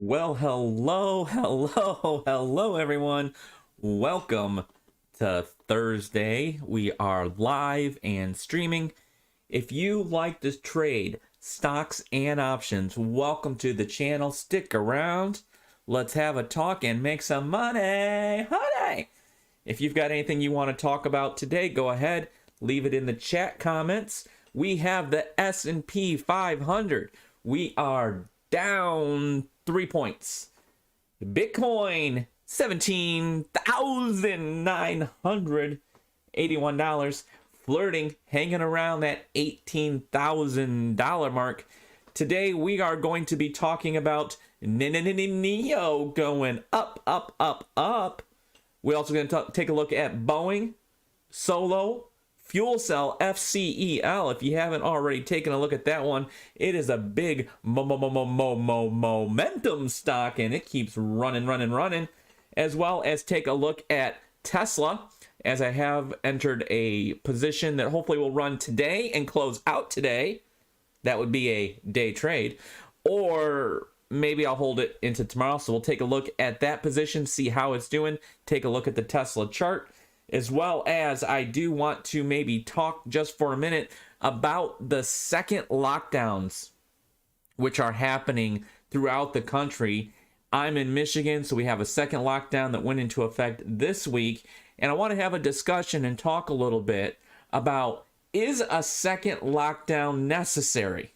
Well, hello, everyone. Welcome to Thursday. We are live and streaming. If you like to trade stocks and options, welcome to the channel. Stick around. Let's have a talk and make some money. Honey! If you've got anything you want to talk about today, go ahead. Leave it in the chat comments. We have the S&P 500. We are down 3 points. Bitcoin, $17,981, flirting, hanging around that $18,000 mark. Today we are going to be talking about NIO going up. We're also going to take a look at Boeing, Solo, Fuel Cell, FCEL. If you haven't already taken a look at that one, it is a big momentum stock, and it keeps running. As well as take a look at Tesla, as I have entered a position that hopefully will run today and close out today. That would be a day trade. Or maybe I'll hold it into tomorrow. So we'll take a look at that position, see how it's doing, take a look at the Tesla chart. As well as I do want to maybe talk just for a minute about the second lockdowns, which are happening throughout the country. I'm in Michigan, so we have a second lockdown that went into effect this week. And I want to have a discussion and talk a little bit about, is a second lockdown necessary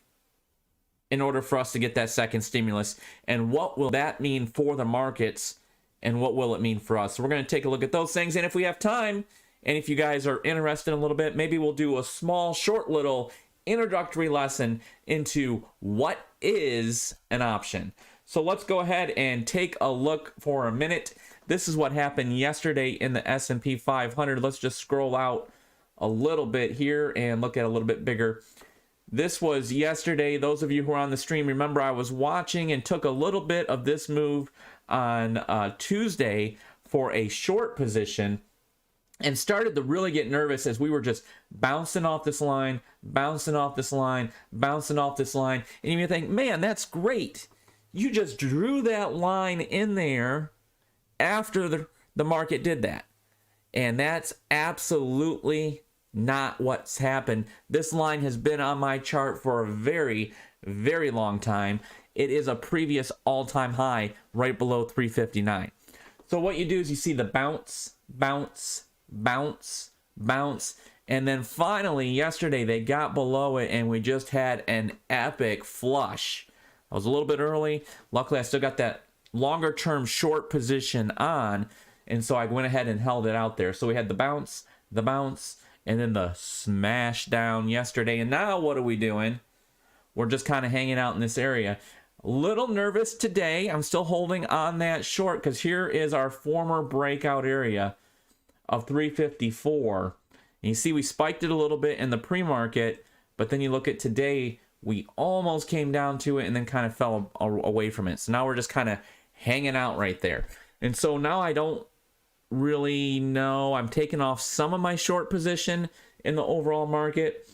in order for us to get that second stimulus? And what will that mean for the markets? And what will it mean for us? So we're going to take a look at those things. And if we have time, and if you guys are interested in a little bit, maybe we'll do a small, short little introductory lesson into what is an option. So let's go ahead and take a look for a minute. This is what happened yesterday in the S&P 500. Let's just scroll out a little bit here and look at a little bit bigger. This was yesterday. Those of you who are on the stream, remember I was watching and took a little bit of this move on Tuesday for a short position and started to really get nervous as we were just bouncing off this line. And you think, man, that's great. You just drew that line in there after the market did that. And that's absolutely not what's happened. This line has been on my chart for a very, very long time. It is a previous all-time high right below 359. So what you do is you see the bounce, and then finally yesterday they got below it and we just had an epic flush. I was a little bit early. Luckily I still got that longer term short position on, and so I went ahead and held it out there. So we had the bounce, and then the smash down yesterday. And now what are we doing? We're just kind of hanging out in this area. A little nervous today. I'm still holding on that short because here is our former breakout area of 354. And you see we spiked it a little bit in the pre-market, but then you look at today, we almost came down to it and then kind of fell away from it. So now we're just kind of hanging out right there. And so now I don't really know. I'm taking off some of my short position in the overall market,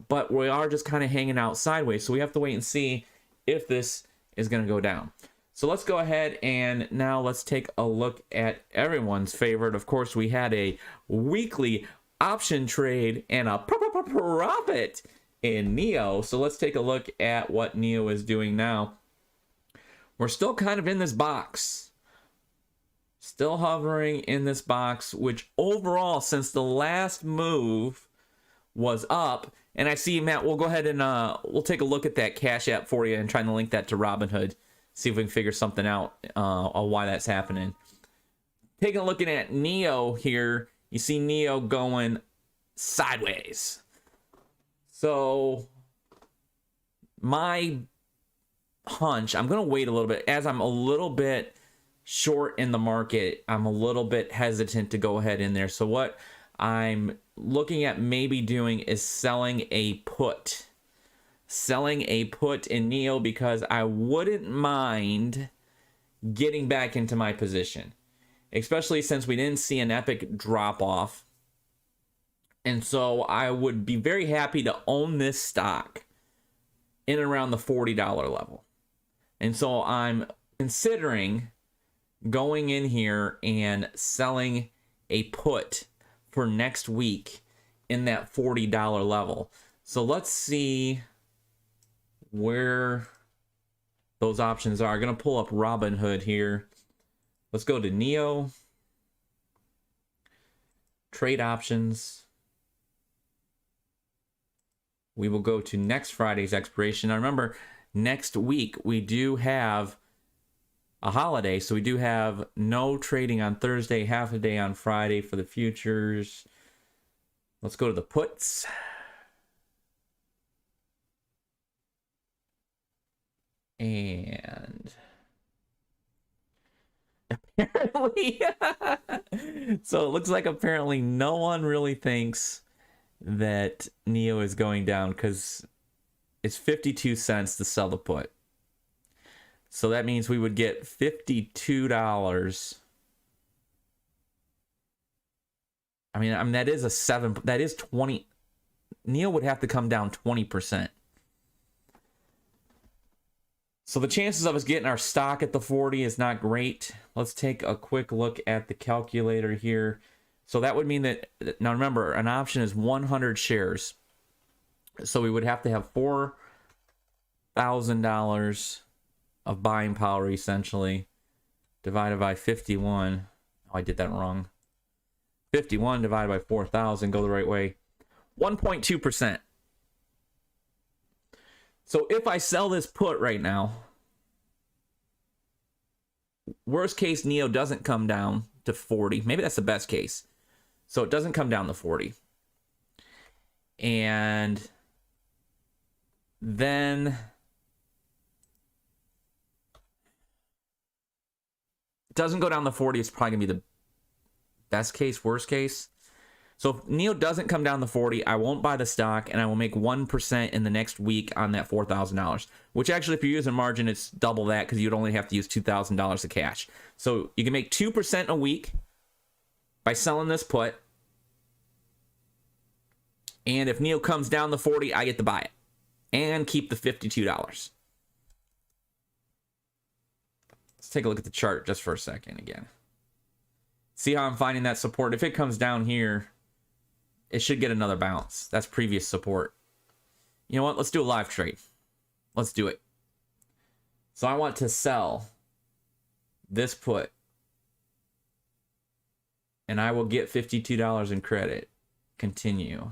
but we are just kind of hanging out sideways. So we have to wait and see if this is going to go down. So let's go ahead and now let's take a look at everyone's favorite. Of course, we had a weekly option trade and a profit in NIO. So let's take a look at what NIO is doing now. We're still kind of in this box. Still hovering in this box, which overall, since the last move was up, and I see, Matt, we'll go ahead and we'll take a look at that Cash App for you and trying to link that to Robinhood. See if we can figure something out on why that's happening. Taking a look at NIO here, you see NIO going sideways. So my hunch, I'm going to wait a little bit. As I'm a little bit short in the market, I'm a little bit hesitant to go ahead in there. So what I'm looking at maybe doing is selling a put in NIO, because I wouldn't mind getting back into my position, especially since we didn't see an epic drop off. And so I would be very happy to own this stock in and around the $40 level. And so I'm considering going in here and selling a put for next week in that $40 level. So let's see where those options are. I'm going to pull up Robinhood here. Let's go to NIO. Trade options. We will go to next Friday's expiration. Now remember, next week we do have a holiday, so we do have no trading on Thursday, half a day on Friday for the futures. Let's go to the puts. And apparently, so it looks like apparently no one really thinks that NIO is going down because it's 52 cents to sell the put. So that means we would get $52. I mean that is that is 20. NIO would have to come down 20%. So the chances of us getting our stock at the 40 is not great. Let's take a quick look at the calculator here. So that would mean that, now remember, an option is 100 shares. So we would have to have $4,000 of buying power, essentially, divided by 51. Oh, I did that wrong. 51 divided by 4,000, go the right way. 1.2%. So if I sell this put right now, worst case, NIO doesn't come down to 40. Maybe that's the best case. So it doesn't come down to 40. And then it doesn't go down to 40. It's probably going to be the best case, worst case. So if NIO doesn't come down to 40, I won't buy the stock, and I will make 1% in the next week on that $4,000, which actually, if you're using margin, it's double that because you'd only have to use $2,000 of cash. So you can make 2% a week by selling this put. And if NIO comes down to 40, I get to buy it and keep the $52. Let's take a look at the chart just for a second again. See how I'm finding that support? If it comes down here, it should get another bounce. That's previous support. You know what? Let's do a live trade. Let's do it. So I want to sell this put, and I will get $52 in credit. Continue.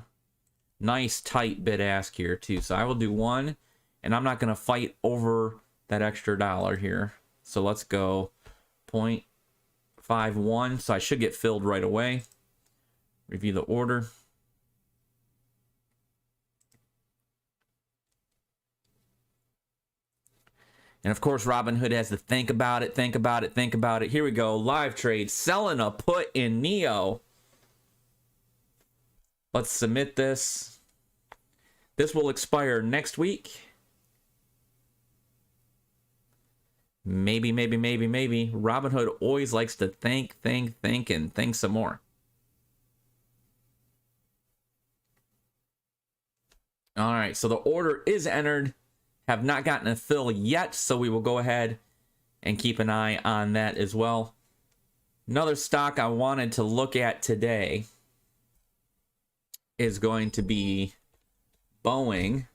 Nice tight bid ask here too. So I will do one, and I'm not going to fight over that extra dollar here. So let's go 0.51. So I should get filled right away. Review the order. And of course, Robinhood has to think about it, think about it, think about it. Here we go. Live trade. Selling a put in NIO. Let's submit this. This will expire next week. Maybe. Robinhood always likes to think, and think some more. All right, so the order is entered. Have not gotten a fill yet, so we will go ahead and keep an eye on that as well. Another stock I wanted to look at today is going to be Boeing.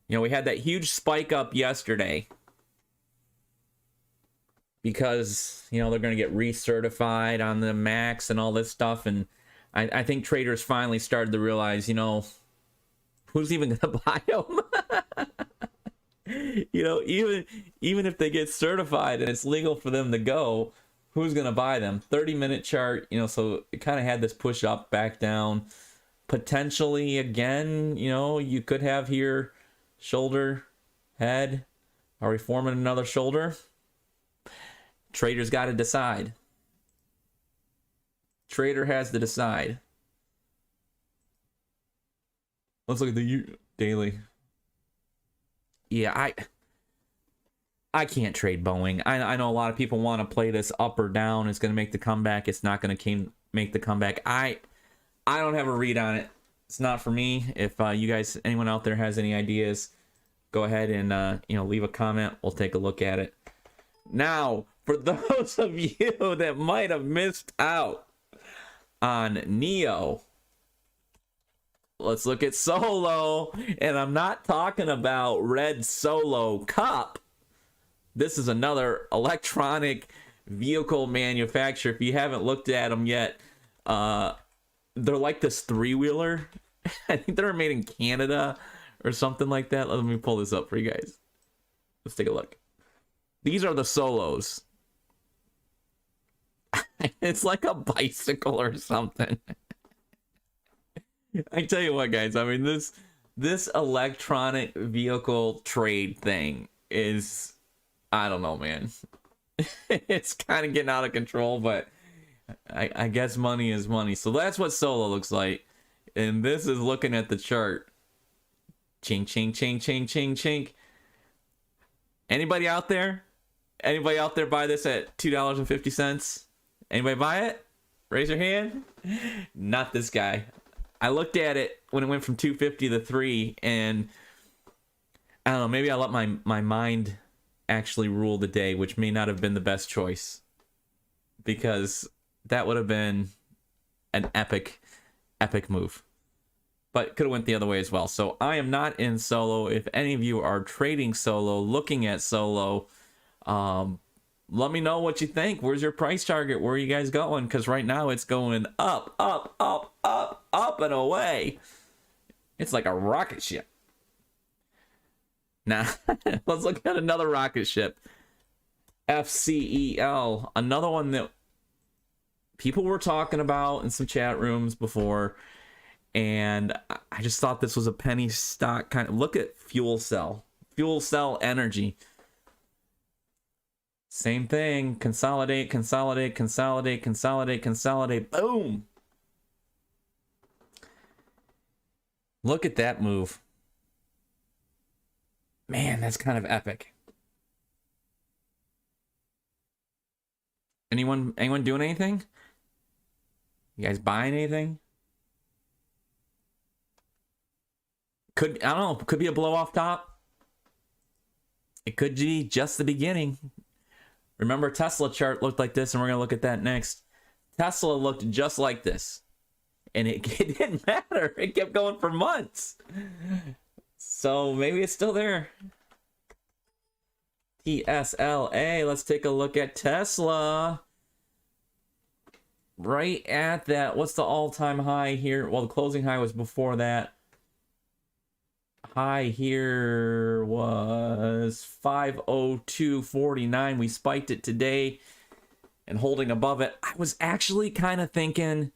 You know, we had that huge spike up yesterday because, you know, they're going to get recertified on the MAX and all this stuff. And I think traders finally started to realize, you know, who's even going to buy them? You know, even if they get certified and it's legal for them to go, who's going to buy them? 30-minute chart, you know, so it kind of had this push up, back down. Potentially, again, you know, you could have here shoulder, head. Are we forming another shoulder? Traders got to decide. Trader has to decide. Let's look at the daily. Yeah, I can't trade Boeing. I know a lot of people want to play this up or down. It's going to make the comeback. It's not going to make the comeback. I don't have a read on it. It's not for me. If you guys, anyone out there has any ideas, go ahead and leave a comment. We'll take a look at it. Now, for those of you that might have missed out on NIO, let's look at Solo. And I'm not talking about Red Solo Cup. This is another electronic vehicle manufacturer. If you haven't looked at them yet, they're like this three-wheeler. I think they're made in Canada or something like that. Let me pull this up for you guys. Let's take a look. These are the Solos. It's like a bicycle or something. I tell you what, guys. I mean, this electronic vehicle trade thing is, I don't know, man. It's kind of getting out of control, but I guess money is money. So that's what Solo looks like. And this is looking at the chart. Chink, chink, chink, chink, chink, chink. Anybody out there? Anybody out there buy this at $2.50? Anybody buy it? Raise your hand. Not this guy. I looked at it when it went from $2.50 to $3, and I don't know, maybe I let my mind actually rule the day, which may not have been the best choice, because that would have been an epic move. But could have went the other way as well. So I am not in Solo. If any of you are trading Solo, looking at Solo, let me know what you think. Where's your price target? Where are you guys going? Because right now it's going up, up, up, up, up, and away. It's like a rocket ship. Now, let's look at another rocket ship. FCEL, another one that people were talking about in some chat rooms before. And I just thought this was a penny stock kind of. Look at fuel cell energy. Same thing. Consolidate, consolidate, consolidate, consolidate, consolidate. Boom. Look at that move. Man, that's kind of epic. Anyone doing anything? You guys buying anything? I don't know, could be a blow off top. It could be just the beginning. Remember, Tesla chart looked like this, and we're going to look at that next. Tesla looked just like this, and it didn't matter. It kept going for months. So maybe it's still there. TSLA, let's take a look at Tesla. Right at that, what's the all-time high here? Well, the closing high was before that. High here was 502.49. We spiked it today and holding above it. I was actually kind of thinking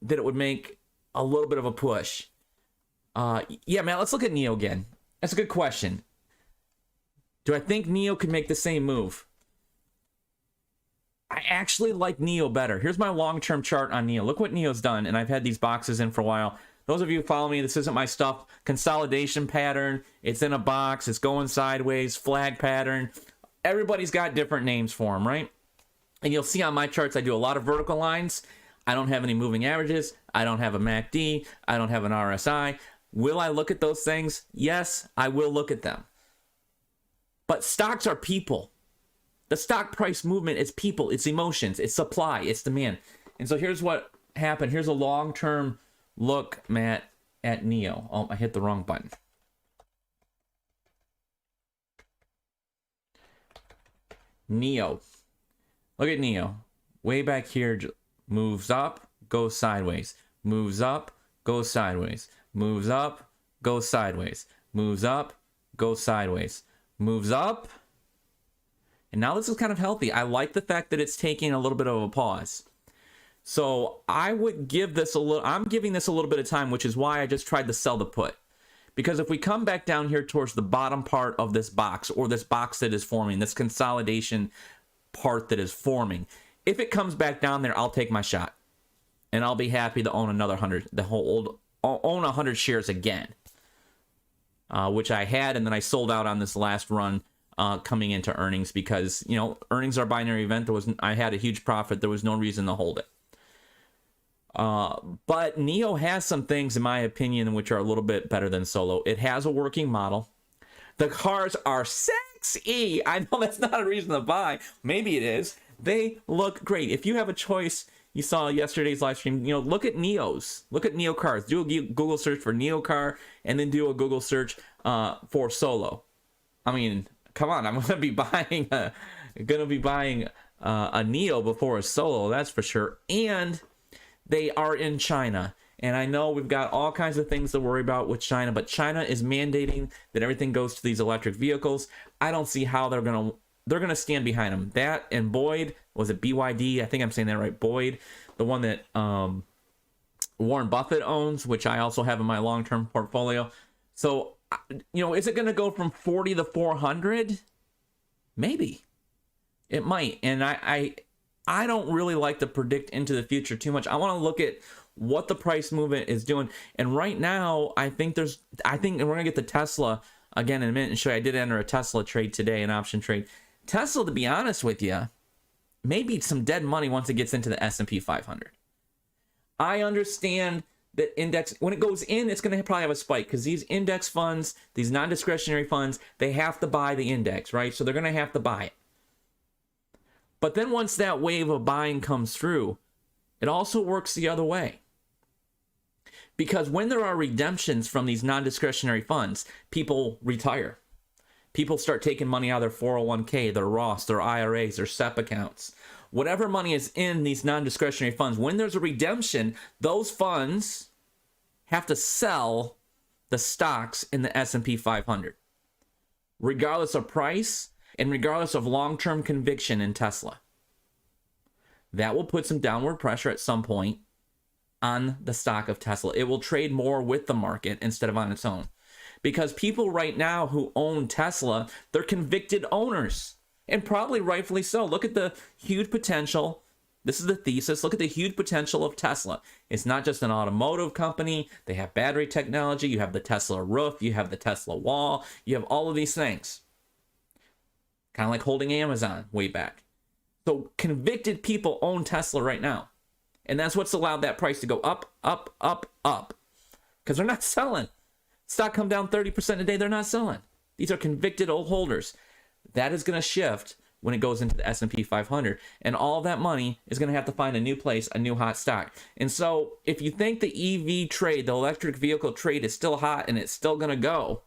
that it would make a little bit of a push. Yeah, man, let's look at NIO again. That's a good question. Do I think NIO could make the same move? I actually like NIO better. Here's my long-term chart on NIO. Look what NIO's done, and I've had these boxes in for a while. Those of you who follow me, this isn't my stuff. Consolidation pattern. It's in a box. It's going sideways. Flag pattern. Everybody's got different names for them, right? And you'll see on my charts, I do a lot of vertical lines. I don't have any moving averages. I don't have a MACD. I don't have an RSI. Will I look at those things? Yes, I will look at them. But stocks are people. The stock price movement is people. It's emotions. It's supply. It's demand. And so here's what happened. Here's a long-term look, Matt, at NIO. Oh, I hit the wrong button. NIO. Look at NIO. Way back here, moves up, goes sideways. Moves up, goes sideways. Moves up, goes sideways. Moves up, goes sideways. Moves up. And now this is kind of healthy. I like the fact that it's taking a little bit of a pause. So I would give this a little, I'm giving this a little bit of time, which is why I just tried to sell the put. Because if we come back down here towards the bottom part of this box, or this box that is forming, this consolidation part that is forming, if it comes back down there, I'll take my shot. And I'll be happy to own another 100, own 100 shares again. Which I had, and then I sold out on this last run coming into earnings because, you know, earnings are a binary event. I had a huge profit. There was no reason to hold it. But NIO has some things, in my opinion, which are a little bit better than Solo. It has a working model. The cars are sexy. I know that's not a reason to buy. Maybe it is. They look great. If you have a choice, you saw yesterday's live stream, look at NIOs. Look at NIO cars. Do a Google search for NIO car and then do a Google search for Solo. I mean, come on. I'm going to be buying a NIO before a Solo, that's for sure. And they are in China. And I know we've got all kinds of things to worry about with China, but China is mandating that everything goes to these electric vehicles. I don't see how they're gonna stand behind them. That and Boyd, was it BYD? I think I'm saying that right. Boyd, the one that Warren Buffett owns, which I also have in my long-term portfolio. So, is it gonna go from 40 to 400? Maybe. It might. And I don't really like to predict into the future too much. I want to look at what the price movement is doing. And right now, I think we're going to get the Tesla again in a minute and show you. I did enter a Tesla trade today, an option trade. Tesla, to be honest with you, maybe some dead money once it gets into the S&P 500. I understand that index, when it goes in, it's going to probably have a spike because these index funds, these non-discretionary funds, they have to buy the index, right? So they're going to have to buy it. But then once that wave of buying comes through, it also works the other way. Because when there are redemptions from these non-discretionary funds, people retire. People start taking money out of their 401k, their Roths, their IRAs, their SEP accounts. Whatever money is in these non-discretionary funds, when there's a redemption, those funds have to sell the stocks in the S&P 500. Regardless of price and regardless of long-term conviction in Tesla. That will put some downward pressure at some point on the stock of Tesla. It will trade more with the market instead of on its own. Because people right now who own Tesla, they're convicted owners. And probably rightfully so. Look at the huge potential. This is the thesis. Look at the huge potential of Tesla. It's not just an automotive company. They have battery technology. You have the Tesla roof. You have the Tesla wall. You have all of these things. Kind of like holding Amazon way back. So convicted people own Tesla right now. And that's what's allowed that price to go up, up, up, up. Because they're not selling. Stock come down 30% a day, they're not selling. These are convicted old holders. That is going to shift when it goes into the S&P 500. And all that money is going to have to find a new place, a new hot stock. And so if you think the EV trade, the electric vehicle trade is still hot and it's still going to go,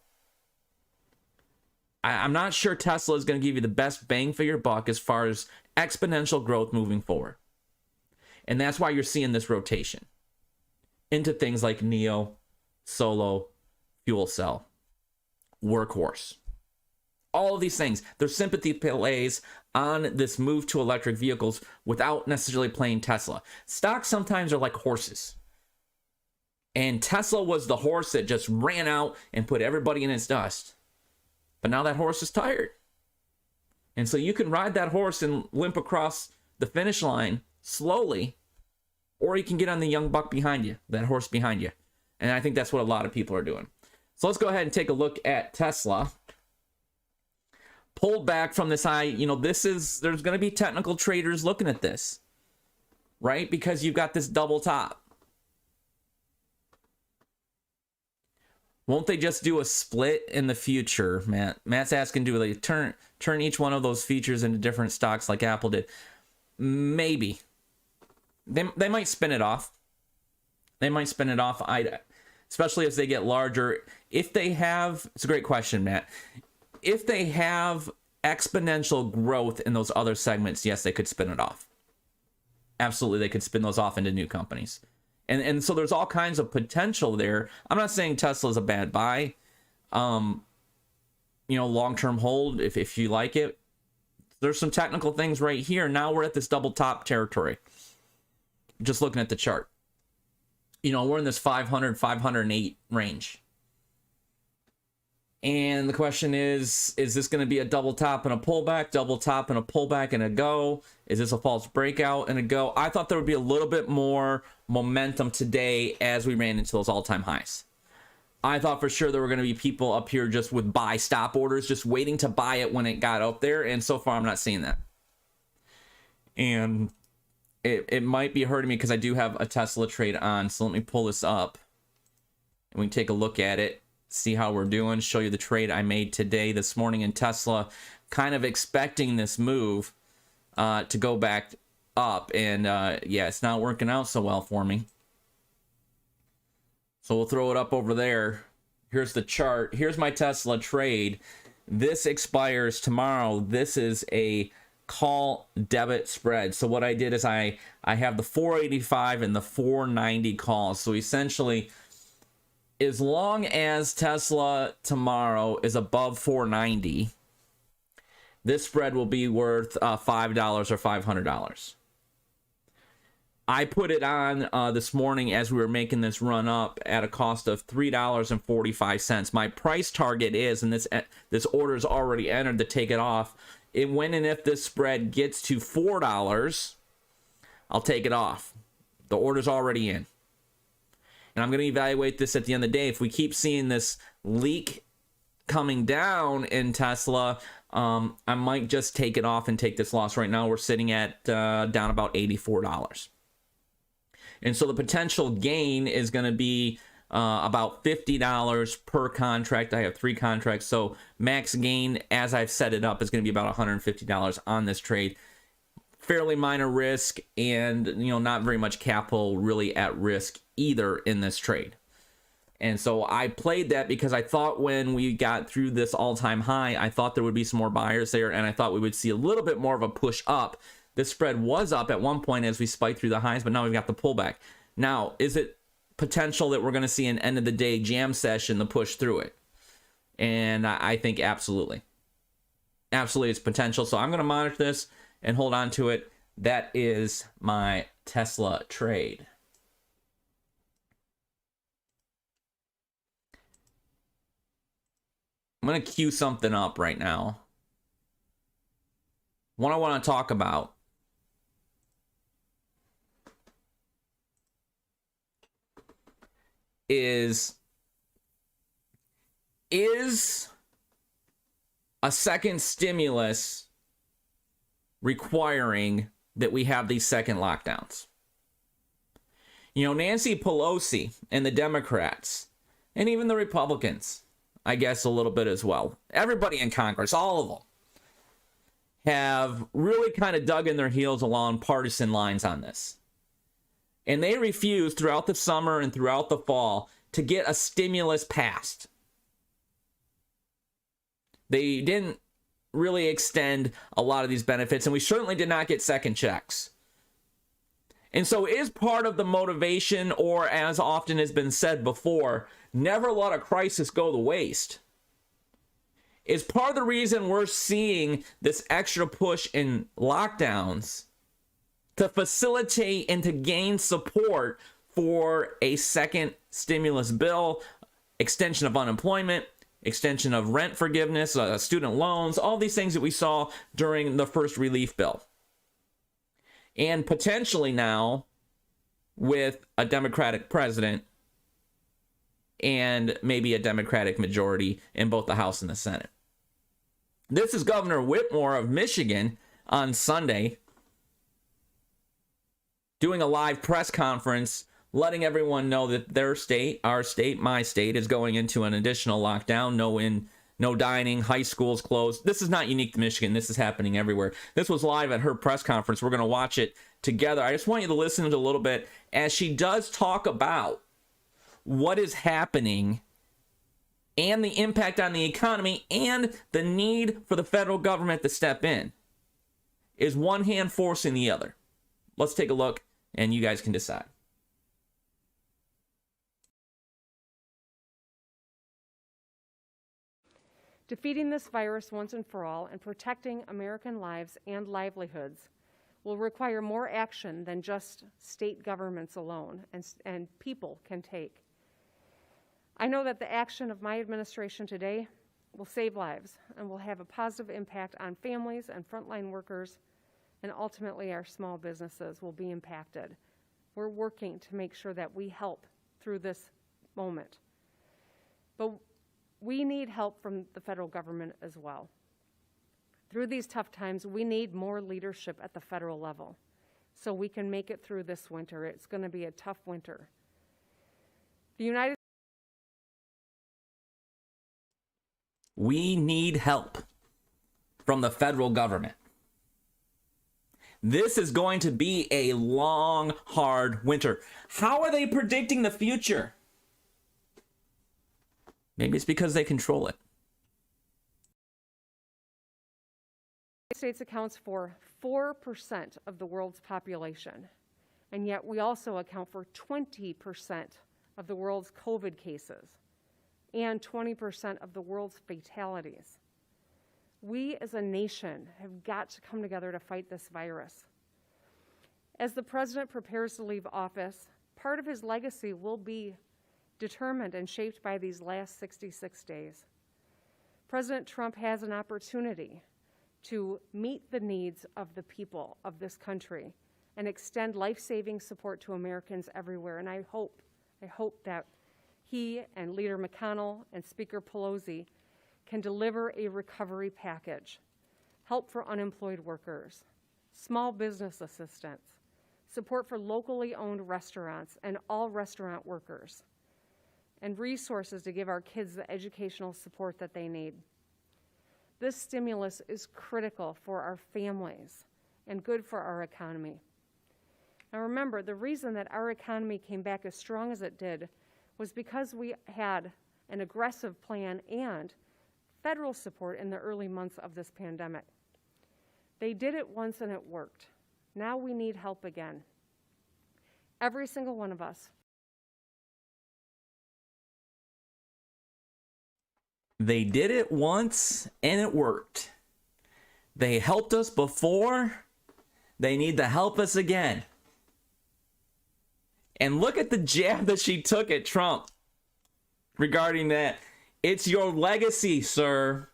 I'm not sure Tesla is going to give you the best bang for your buck as far as exponential growth moving forward. And that's why you're seeing this rotation into things like NIO, Solo, Fuel Cell, Workhorse. All of these things, they're sympathy plays on this move to electric vehicles without necessarily playing Tesla. Stocks sometimes are like horses. And Tesla was the horse that just ran out and put everybody in its dust. But now that horse is tired. And so you can ride that horse and limp across the finish line slowly, or you can get on the young buck behind you, that horse behind you. And I think that's what a lot of people are doing. So let's go ahead and take a look at Tesla. Pulled back from this high, there's going to be technical traders looking at this, right? Because you've got this double top. Won't they just do a split in the future, Matt? Matt's asking, do they turn each one of those features into different stocks like Apple did? Maybe. They might spin it off. They might spin it off, especially as they get larger. If they have, it's a great question, Matt. If they have exponential growth in those other segments, yes, they could spin it off. Absolutely, they could spin those off into new companies. And so there's all kinds of potential there. I'm not saying Tesla is a bad buy. Long-term hold if you like it. There's some technical things right here. Now we're at this double top territory. Just looking at the chart. We're in this 500, 508 range. And the question is this going to be a double top and a pullback, double top and a pullback and a go? Is this a false breakout and a go? I thought there would be a little bit more momentum today as we ran into those all-time highs. I thought for sure there were going to be people up here just with buy stop orders, just waiting to buy it when it got up there. And so far, I'm not seeing that. And it might be hurting me because I do have a Tesla trade on. So let me pull this up and we can take a look at it. see how we're doing, show you the trade I made today, this morning in Tesla, kind of expecting this move to go back up. And yeah, it's not working out so well for me. So we'll throw it up over there. Here's the chart. Here's my Tesla trade. This expires tomorrow. This is a call debit spread. So what I did is I have the 485 and the 490 calls. So essentially, as long as Tesla tomorrow is above 490, this spread will be worth $5 or $500. I put it on this morning as we were making this run up at a cost of $3.45. My price target is, and this order is already entered to take it off. It when and if this spread gets to $4, I'll take it off. The order's already in. And I'm going to evaluate this at the end of the day. If we keep seeing this leak coming down in Tesla, I might just take it off and take this loss. Right now, we're sitting at down about $84. And so the potential gain is going to be about $50 per contract. I have 3 contracts. So max gain, as I've set it up, is going to be about $150 on this trade. Fairly minor risk, and not very much capital really at risk either in this trade. And so I played that because I thought when we got through this all-time high, I thought there would be some more buyers there, and I thought we would see a little bit more of a push up. This spread was up at one point as we spiked through the highs, but now we've got the pullback. Now, is it potential that we're going to see an end of the day jam session to push through it? And I think absolutely. Absolutely, it's potential. So I'm going to monitor this and hold on to it. That is my Tesla trade. I'm going to queue something up right now. What I want to talk about is a second stimulus requiring that we have these second lockdowns? Nancy Pelosi and the Democrats, and even the Republicans, I guess a little bit as well, everybody in Congress, all of them, have really kind of dug in their heels along partisan lines on this. And they refused throughout the summer and throughout the fall to get a stimulus passed. They didn't really extend a lot of these benefits, and we certainly did not get second checks. And so is part of the motivation, or as often has been said before, never let a crisis go to waste, is part of the reason we're seeing this extra push in lockdowns to facilitate and to gain support for a second stimulus bill, extension of unemployment, extension of rent forgiveness, student loans, all these things that we saw during the first relief bill. And potentially now, with a Democratic president and maybe a Democratic majority in both the House and the Senate. This is Governor Whitmore of Michigan on Sunday doing a live press conference, letting everyone know that their state, our state, my state, is going into an additional lockdown. No dining, high schools closed. This is not unique to Michigan. This is happening everywhere. This was live at her press conference. We're going to watch it together. I just want you to listen to a little bit as she does talk about what is happening and the impact on the economy and the need for the federal government to step in. Is one hand forcing the other? Let's take a look, and you guys can decide. Defeating this virus once and for all and protecting American lives and livelihoods will require more action than just state governments alone and people can take. I know that the action of my administration today will save lives and will have a positive impact on families and frontline workers, and ultimately our small businesses will be impacted. We're working to make sure that we help through this moment. But we need help from the federal government as well. Through these tough times, we need more leadership at the federal level so we can make it through this winter. It's going to be a tough winter. The United We need help from the federal government. This is going to be a long, hard winter. How are they predicting the future? Maybe it's because they control it. The United States accounts for 4% of the world's population, and yet we also account for 20% of the world's COVID cases and 20% of the world's fatalities. We as a nation have got to come together to fight this virus. As the president prepares to leave office, part of his legacy will be determined and shaped by these last 66 days. President Trump has an opportunity to meet the needs of the people of this country and extend life-saving support to Americans everywhere. And I hope that he and Leader McConnell and Speaker Pelosi can deliver a recovery package, help for unemployed workers, small business assistance, support for locally owned restaurants and all restaurant workers, and resources to give our kids the educational support that they need. This stimulus is critical for our families and good for our economy. Now remember, the reason that our economy came back as strong as it did was because we had an aggressive plan and federal support in the early months of this pandemic. They did it once and it worked. Now we need help again. Every single one of us. They did it once and it worked. They helped us before. They need to help us again. And look at the jab that she took at Trump regarding that. It's your legacy, sir.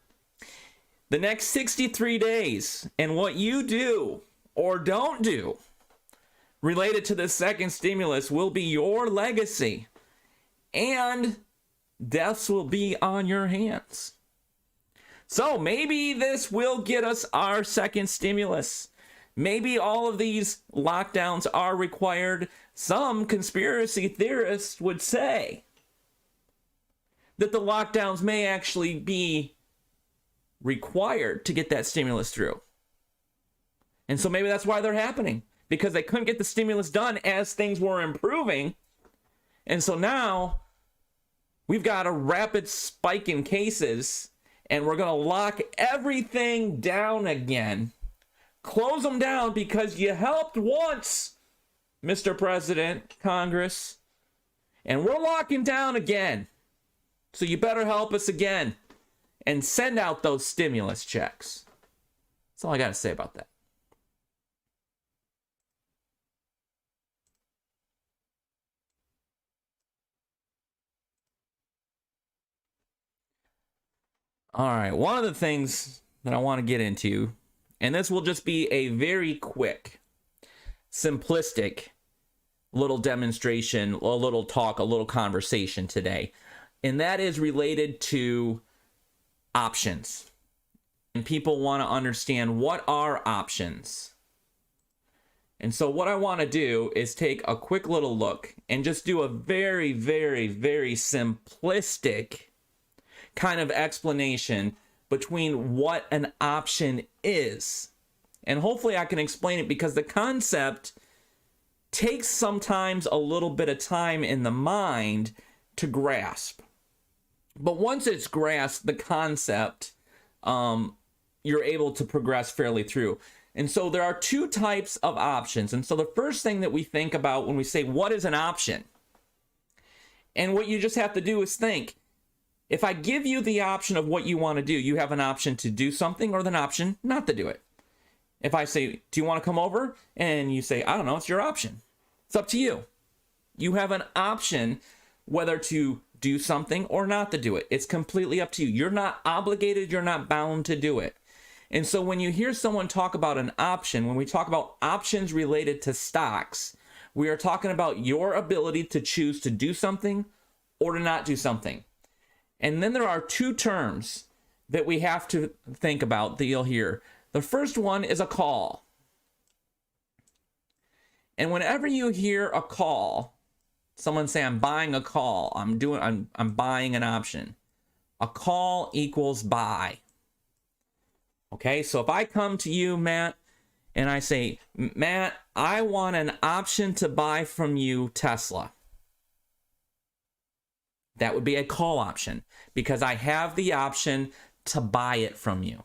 The next 63 days and what you do or don't do related to the second stimulus will be your legacy. And deaths will be on your hands. So maybe this will get us our second stimulus. Maybe all of these lockdowns are required. Some conspiracy theorists would say that the lockdowns may actually be required to get that stimulus through. And so maybe that's why they're happening, because they couldn't get the stimulus done as things were improving. And so now we've got a rapid spike in cases, and we're going to lock everything down again. Close them down because you helped once, Mr. President, Congress, and we're locking down again. So you better help us again and send out those stimulus checks. That's all I got to say about that. All right, one of the things that I want to get into, and this will just be a very quick, simplistic little demonstration, a little talk, a little conversation today, and that is related to options. And people want to understand, what are options? And so what I want to do is take a quick little look and just do a very, very, very simplistic kind of explanation between what an option is. And hopefully I can explain it, because the concept takes sometimes a little bit of time in the mind to grasp. But once it's grasped, the concept, you're able to progress fairly through. And so there are two types of options. And so the first thing that we think about when we say, what is an option? And what you just have to do is think, if I give you the option of what you want to do, you have an option to do something or an option not to do it. If I say, do you want to come over? And you say, I don't know, it's your option. It's up to you. You have an option whether to do something or not to do it. It's completely up to you. You're not obligated. You're not bound to do it. And so when you hear someone talk about an option, when we talk about options related to stocks, we are talking about your ability to choose to do something or to not do something. And then there are two terms that we have to think about that you'll hear. The first one is a call. And whenever you hear a call, someone say, I'm buying a call, I'm buying an option. A call equals buy. Okay, so if I come to you, Matt, and I say, Matt, I want an option to buy from you Tesla. That would be a call option because I have the option to buy it from you.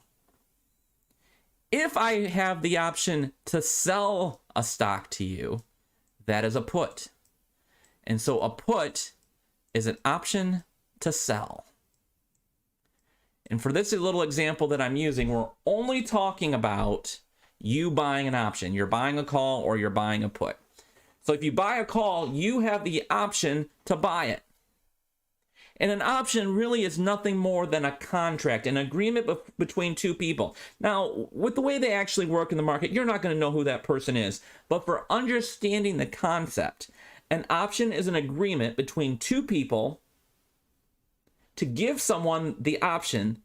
If I have the option to sell a stock to you, that is a put. And so a put is an option to sell. And for this little example that I'm using, we're only talking about you buying an option. You're buying a call or you're buying a put. So if you buy a call, you have the option to buy it. And an option really is nothing more than a contract, an agreement between two people. Now, with the way they actually work in the market, you're not going to know who that person is. But for understanding the concept, an option is an agreement between two people to give someone the option,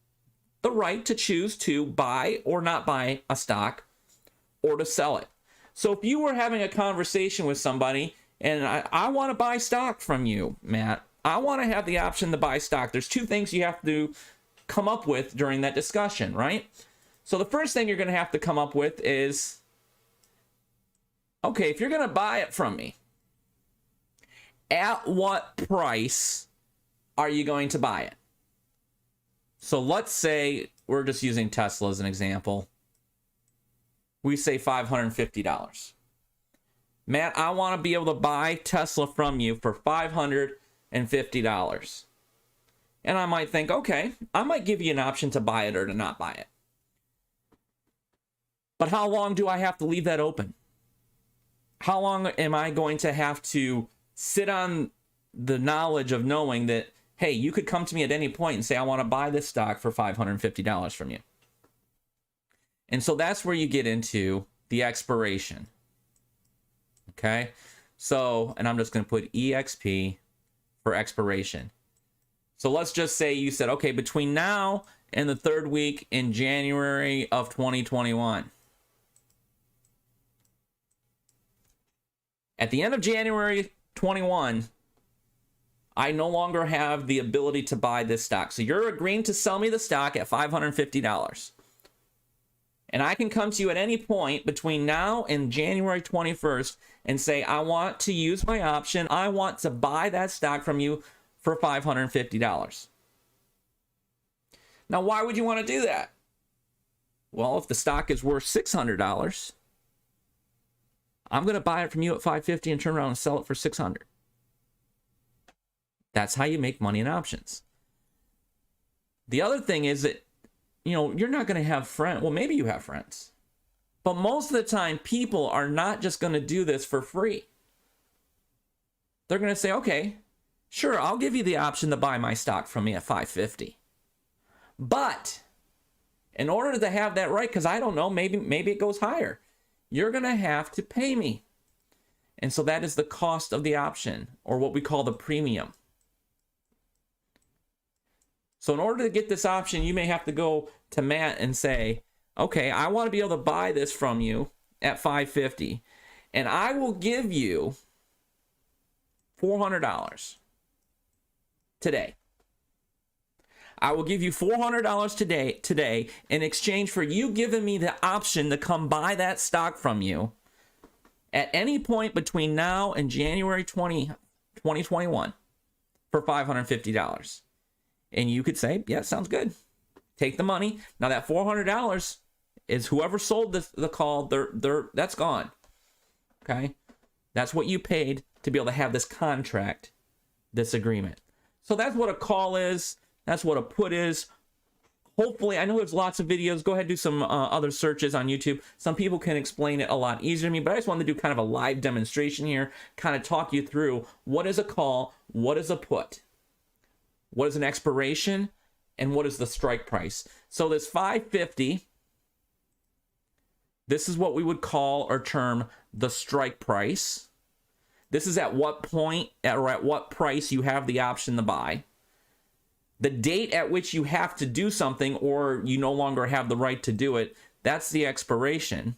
the right to choose to buy or not buy a stock or to sell it. So if you were having a conversation with somebody and I want to buy stock from you, Matt, I want to have the option to buy stock. There's two things you have to come up with during that discussion, right? So the first thing you're going to have to come up with is, okay, if you're going to buy it from me, at what price are you going to buy it? So let's say we're just using Tesla as an example. We say $550. Matt, I want to be able to buy Tesla from you for $550. And I might think, okay, I might give you an option to buy it or to not buy it. But how long do I have to leave that open? How long am I going to have to sit on the knowledge of knowing that, hey, you could come to me at any point and say, I want to buy this stock for $550 from you. And so that's where you get into the expiration. Okay? So, and I'm just going to put EXP for expiration. So let's just say you said, okay, between now and the third week in January of 2021. At the end of January 21, I no longer have the ability to buy this stock. So you're agreeing to sell me the stock at $550. And I can come to you at any point between now and January 21st and say, I want to use my option. I want to buy that stock from you for $550. Now, why would you want to do that? Well, if the stock is worth $600, I'm going to buy it from you at $550 and turn around and sell it for $600. That's how you make money in options. The other thing is that, you're not going to have friends. Well, maybe you have friends. But most of the time, people are not just going to do this for free. They're going to say, okay, sure, I'll give you the option to buy my stock from me at $550. But in order to have that right, because I don't know, maybe it goes higher, you're going to have to pay me. And so that is the cost of the option, or what we call the premium. So in order to get this option, you may have to go to Matt and say, okay, I want to be able to buy this from you at $550, and I will give you $400 today. I will give you $400 today in exchange for you giving me the option to come buy that stock from you at any point between now and January 2021 for $550. And you could say, yeah, sounds good. Take the money. Now that $400 is whoever sold the call, that's gone. Okay? That's what you paid to be able to have this contract, this agreement. So that's what a call is. That's what a put is. Hopefully, I know there's lots of videos. Go ahead and do some other searches on YouTube. Some people can explain it a lot easier to me, but I just wanted to do kind of a live demonstration here, kind of talk you through what is a call, what is a put, what is an expiration, and what is the strike price. So this $550, this is what we would call or term the strike price. This is at what point or at what price you have the option to buy. The date at which you have to do something or you no longer have the right to do it, that's the expiration.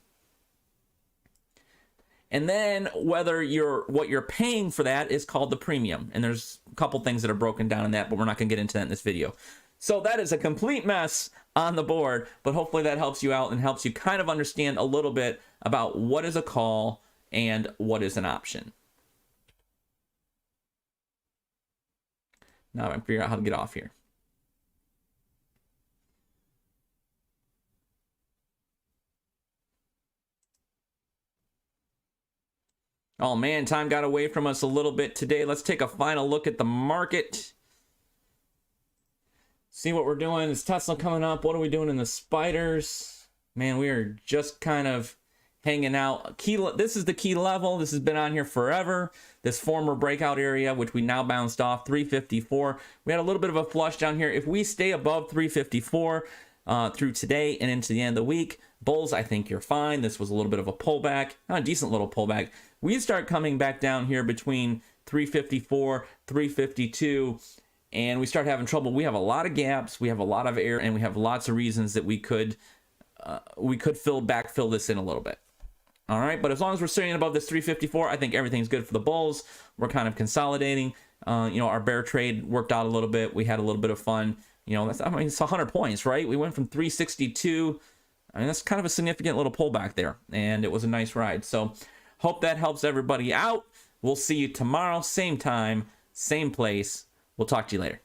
And then what you're paying for that is called the premium. And there's a couple things that are broken down in that, but we're not going to get into that in this video. So that is a complete mess on the board, but hopefully that helps you out and helps you kind of understand a little bit about what is a call and what is an option. Now I'm figuring out how to get off here. Oh man, time got away from us a little bit today. Let's take a final look at the market. See what we're doing. Is Tesla coming up? What are we doing in the spiders? Man, we are just kind of hanging out. This is the key level. This has been on here forever. This former breakout area, which we now bounced off, 354. We had a little bit of a flush down here. If we stay above 354 through today and into the end of the week, bulls, I think you're fine. This was a little bit of a pullback, a decent little pullback. We start coming back down here between 354, 352, and we start having trouble. We have a lot of gaps, we have a lot of air, and we have lots of reasons that we could backfill this in a little bit. All right, but as long as we're staying above this 354, I think everything's good for the bulls. We're kind of consolidating. Our bear trade worked out a little bit. We had a little bit of fun. It's 100 points, right? We went from 362. That's kind of a significant little pullback there, and it was a nice ride. So hope that helps everybody out. We'll see you tomorrow, same time, same place. We'll talk to you later.